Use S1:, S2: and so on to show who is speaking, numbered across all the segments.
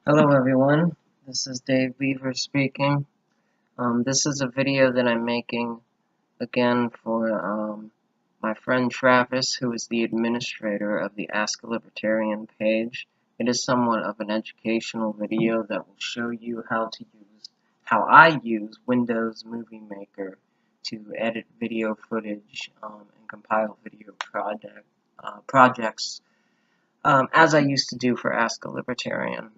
S1: Hello everyone, this is Dave Beaver speaking. This is a video that I'm making again for my friend Travis, who is the administrator of the Ask a Libertarian page. It is somewhat of an educational video that will show you how I use Windows Movie Maker to edit video footage and compile video projects as I used to do for Ask a Libertarian.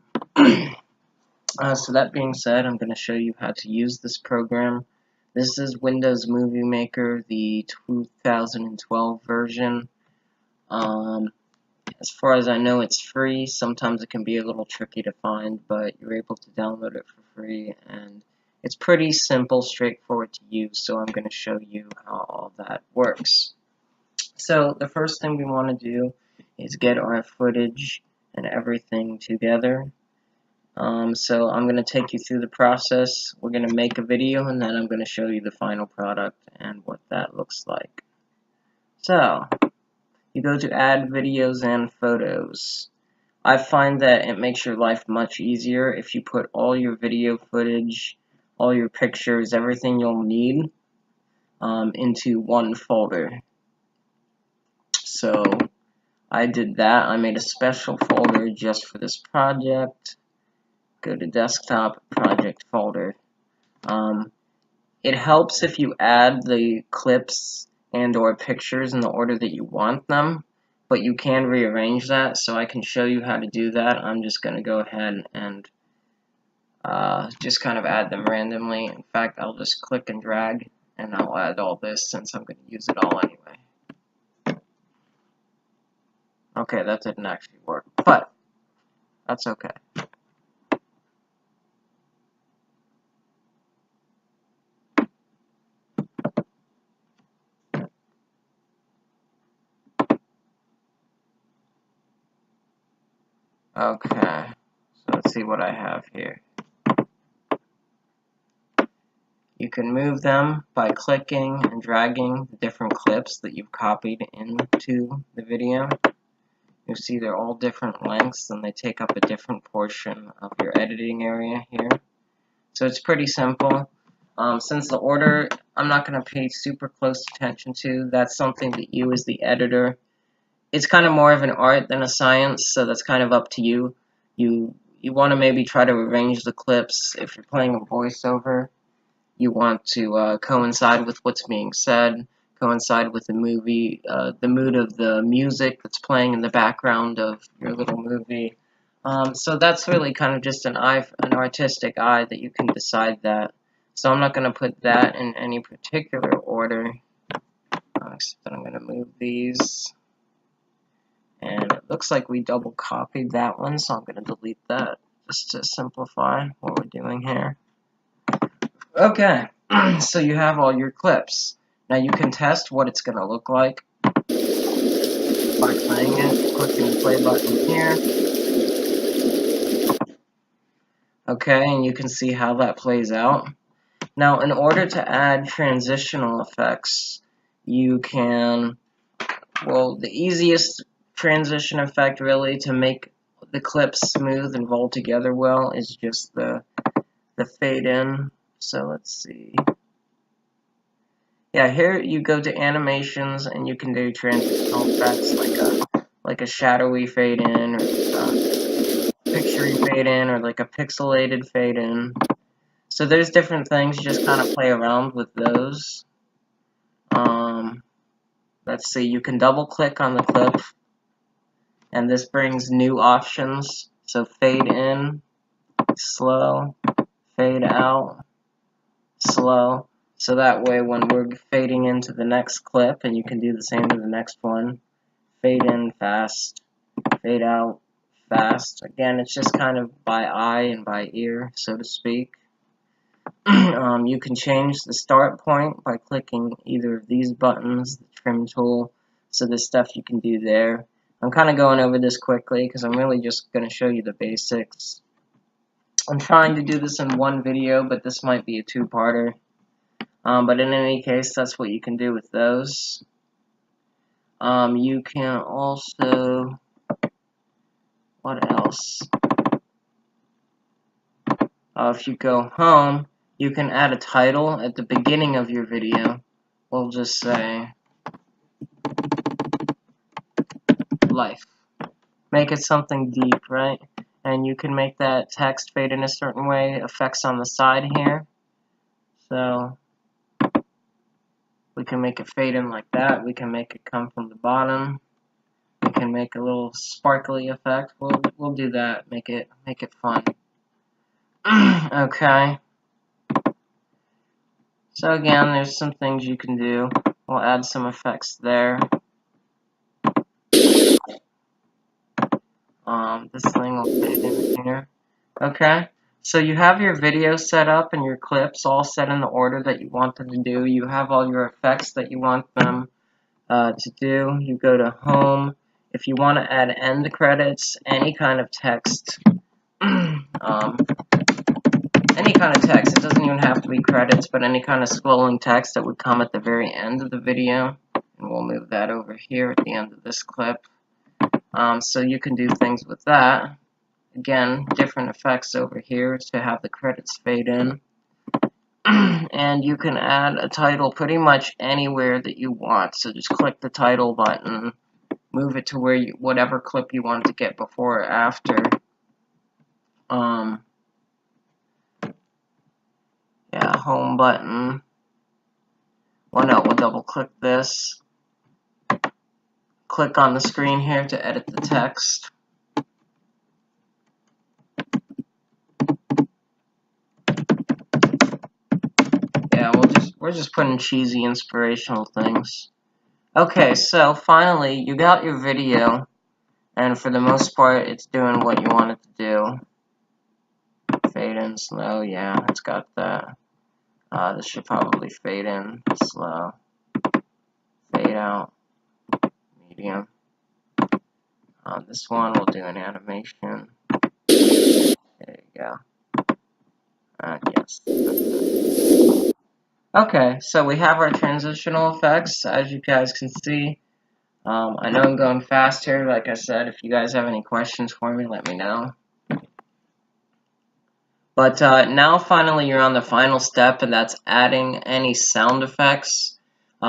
S1: So that being said, I'm going to show you how to use this program. This is Windows Movie Maker, the 2012 version. As far as I know, it's free. Sometimes it can be a little tricky to find, but you're able to download it for free, and it's pretty simple, straightforward to use, so I'm going to show you how all that works. So the first thing we want to do is get our footage and everything together. So I'm going to take you through the process. We're going to make a video, and then I'm going to show you the final product and what that looks like. So, you go to add videos and photos. I find that it makes your life much easier if you put all your video footage, all your pictures, everything you'll need into one folder. So, I did that. I made a special folder just for this project. Go to desktop, project folder. It helps if you add the clips and or pictures in the order that you want them, but you can rearrange that, so I can show you how to do that. I'm just going to go ahead and just kind of add them randomly. In fact, I'll just click and drag, and I'll add all this since I'm going to use it all anyway. Okay, that didn't actually work, but that's okay. Okay, so let's see what I have here. You can move them by clicking and dragging the different clips that you've copied into the video. You'll see they're all different lengths and they take up a different portion of your editing area here. So it's pretty simple. Since the order I'm not going to pay super close attention to, that's something that you as the editor, it's kind of more of an art than a science, so that's kind of up to you. You want to maybe try to arrange the clips. If you're playing a voiceover, you want to coincide with what's being said, coincide with the movie, the mood of the music that's playing in the background of your little movie. So that's really kind of just an artistic eye that you can decide that. So I'm not going to put that in any particular order, except that I'm going to move these. And it looks like we double copied that one, so I'm going to delete that just to simplify what we're doing here. Okay, so you have all your clips. Now you can test what it's going to look like by playing it, clicking the play button here. Okay, and you can see how that plays out. Now, in order to add transitional effects, you can, well, the easiest transition effect really to make the clips smooth and roll together well is just the fade in. So let's see. Yeah, here you go to animations and you can do transitional effects like a shadowy fade in, or picturey fade in, or like a pixelated fade in. So there's different things, you just kind of play around with those. Let's see, you can double click on the clip and this brings new options. So fade in, slow, fade out, slow. So that way when we're fading into the next clip, and you can do the same to the next one, fade in fast, fade out fast. Again, it's just kind of by eye and by ear, so to speak. You can change the start point by clicking either of these buttons, the trim tool, so this stuff you can do there. I'm kind of going over this quickly because I'm really just going to show you the basics. I'm trying to do this in one video, but this might be a two-parter. But in any case, that's what you can do with those. You can also, what else? if you go home, you can add a title at the beginning of your video. We'll just say life. Make it something deep, right? And you can make that text fade in a certain way, effects on the side here. So we can make it fade in like that. We can make it come from the bottom. We can make a little sparkly effect. We'll do that. Make it fun. Okay. So again, there's some things you can do. We'll add some effects there. This thing will fade in here. Okay. So you have your video set up and your clips all set in the order that you want them to do. You have all your effects that you want them to do. You go to home. If you want to add end credits, any kind of text, any kind of text, it doesn't even have to be credits, but any kind of scrolling text that would come at the very end of the video. And we'll move that over here at the end of this clip. So you can do things with that. Again, different effects over here to have the credits fade in. And you can add a title pretty much anywhere that you want. So just click the title button, move it to where whatever clip you want to get before or after. Yeah, home button. Well, no, we'll double click this. Click on the screen here to edit the text. Yeah, we're just putting cheesy inspirational things. Okay, so finally you got your video, and for the most part it's doing what you want it to do. Fade in slow, yeah, it's got that. This should probably fade in slow. Fade out medium. This one we'll do an animation. There you go. Yes. Okay, so we have our transitional effects, as you guys can see. I know I'm going fast here. Like I said, if you guys have any questions for me, let me know. But now finally you're on the final step, and that's adding any sound effects.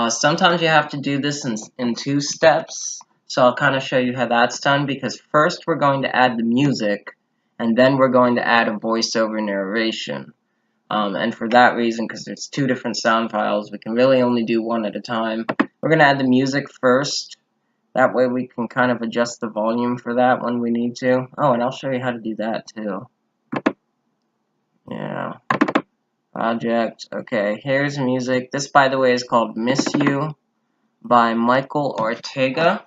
S1: Sometimes you have to do this in 2 steps, so I'll kind of show you how that's done, because first we're going to add the music, and then we're going to add a voiceover narration. And for that reason, because there's 2 different sound files, we can really only do one at a time. We're going to add the music first. That way we can kind of adjust the volume for that when we need to. Oh, and I'll show you how to do that too. Yeah. Project. Okay, here's music. This, by the way, is called Miss You by Michael Ortega.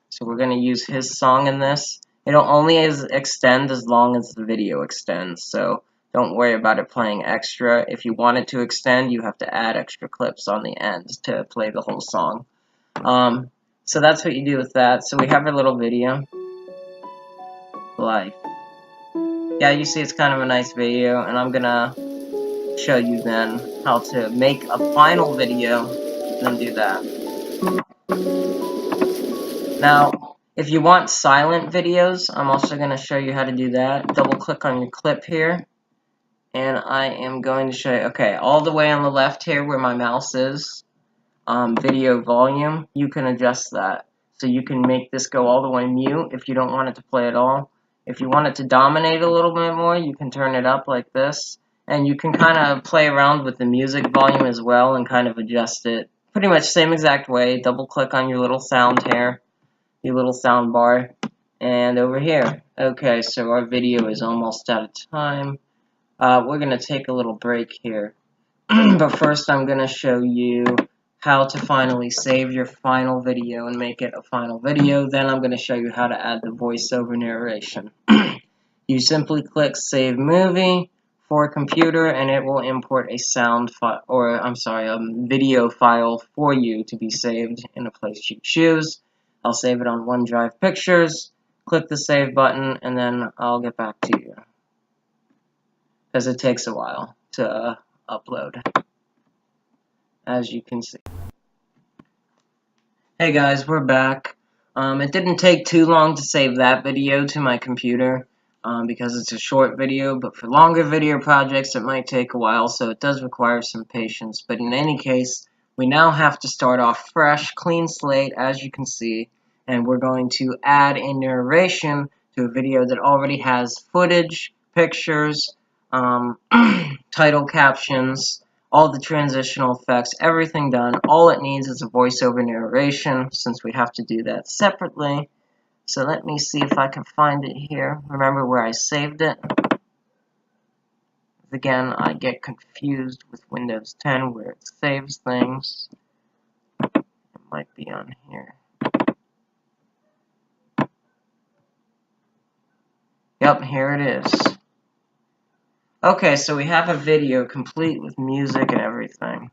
S1: So we're going to use his song in this. It'll only extend as long as the video extends, so don't worry about it playing extra. If you want it to extend, you have to add extra clips on the end to play the whole song. So that's what you do with that. So we have our little video. Life. Yeah, you see it's kind of a nice video, and I'm gonna show you then how to make a final video and then do that. Now, if you want silent videos, I'm also going to show you how to do that. Double click on your clip here, and I am going to show you, okay, all the way on the left here where my mouse is, video volume, you can adjust that. So you can make this go all the way mute if you don't want it to play at all. If you want it to dominate a little bit more, you can turn it up like this. And you can kind of play around with the music volume as well and kind of adjust it. Pretty much same exact way. Double click on your little sound here, your little sound bar, and over here. Okay, so our video is almost out of time. We're going to take a little break here. But first I'm going to show you how to finally save your final video and make it a final video. Then I'm going to show you how to add the voiceover narration. You simply click Save Movie for computer, and it will import a sound file, or I'm sorry, a video file for you to be saved in a place you choose. I'll save it on OneDrive Pictures. Click the Save button, and then I'll get back to you, because it takes a while to upload, as you can see. Hey guys, we're back. It didn't take too long to save that video to my computer. because it's a short video, but for longer video projects it might take a while, so it does require some patience. But in any case, we now have to start off fresh, clean slate, as you can see, and we're going to add a narration to a video that already has footage, pictures, title captions, all the transitional effects, everything done. All it needs is a voiceover narration, since we have to do that separately. So let me see if I can find it here. Remember where I saved it? Again, I get confused with Windows 10 where it saves things. It might be on here. Yep, here it is. Okay, so we have a video complete with music and everything.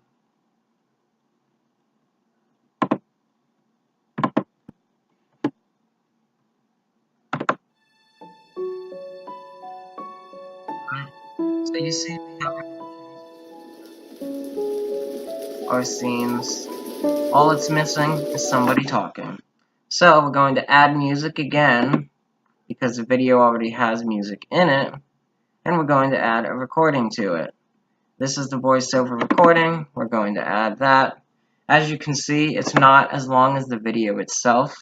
S1: So you see we have our scenes. All it's missing is somebody talking. So we're going to add music again, because the video already has music in it, and we're going to add a recording to it. This is the voiceover recording. We're going to add that. As you can see, it's not as long as the video itself,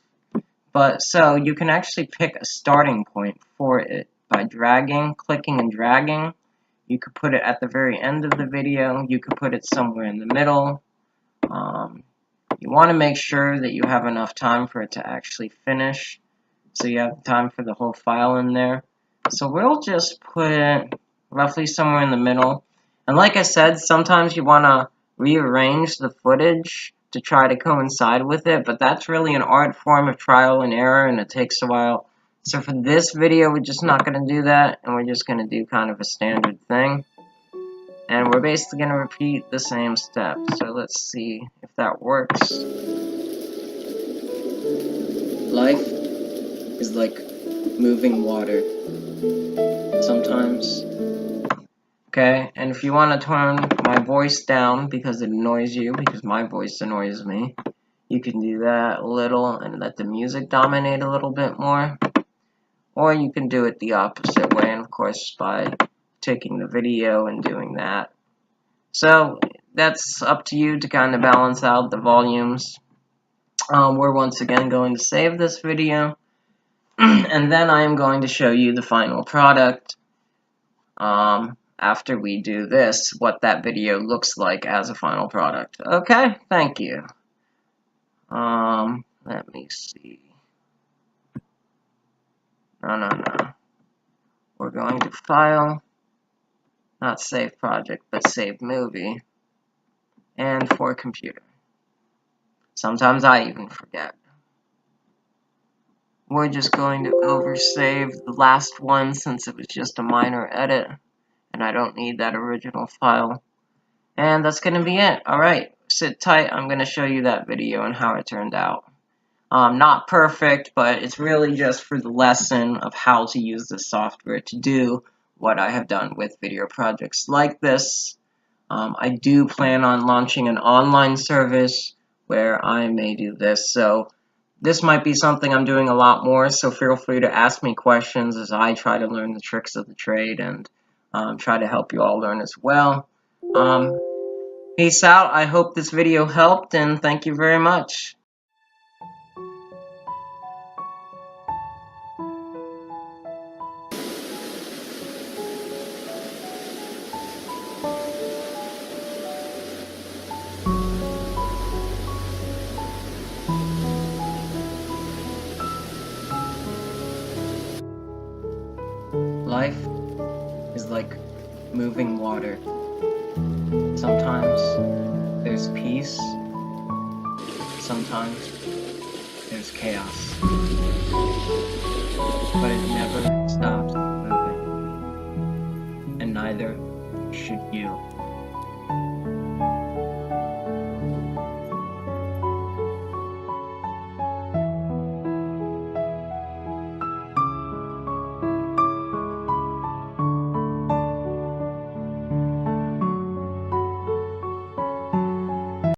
S1: but so you can actually pick a starting point for it by clicking and dragging. You could put it at the very end of the video. You could put it somewhere in the middle. You want to make sure that you have enough time for it to actually finish, so you have time for the whole file in there. So we'll just put it roughly somewhere in the middle. And like I said, sometimes you want to rearrange the footage to try to coincide with it, but that's really an art form of trial and error, and it takes a while. So for this video, we're just not going to do that, and we're just going to do kind of a standard thing. And we're basically going to repeat the same steps. So let's see if that works. Life is like moving water. Sometimes. Okay, and if you want to turn my voice down because it annoys you, because my voice annoys me, you can do that a little and let the music dominate a little bit more. Or you can do it the opposite way, and of course by taking the video and doing that. So that's up to you to kind of balance out the volumes. We're once again going to save this video, and then I am going to show you the final product. After we do this, what that video looks like as a final product. Okay, thank you. Let me see. No. We're going to File, not Save Project, but Save Movie, and for Computer. Sometimes I even forget. We're just going to oversave the last one since it was just a minor edit, and I don't need that original file. And that's going to be it. Alright, sit tight. I'm going to show you that video and how it turned out. Not perfect, but it's really just for the lesson of how to use the software to do what I have done with video projects like this. I do plan on launching an online service where I may do this, so this might be something I'm doing a lot more, so feel free to ask me questions as I try to learn the tricks of the trade and try to help you all learn as well. Peace out. I hope this video helped, and thank you very much. Life is like moving water. Sometimes there's peace, sometimes there's chaos. But it never stops moving, and neither should you.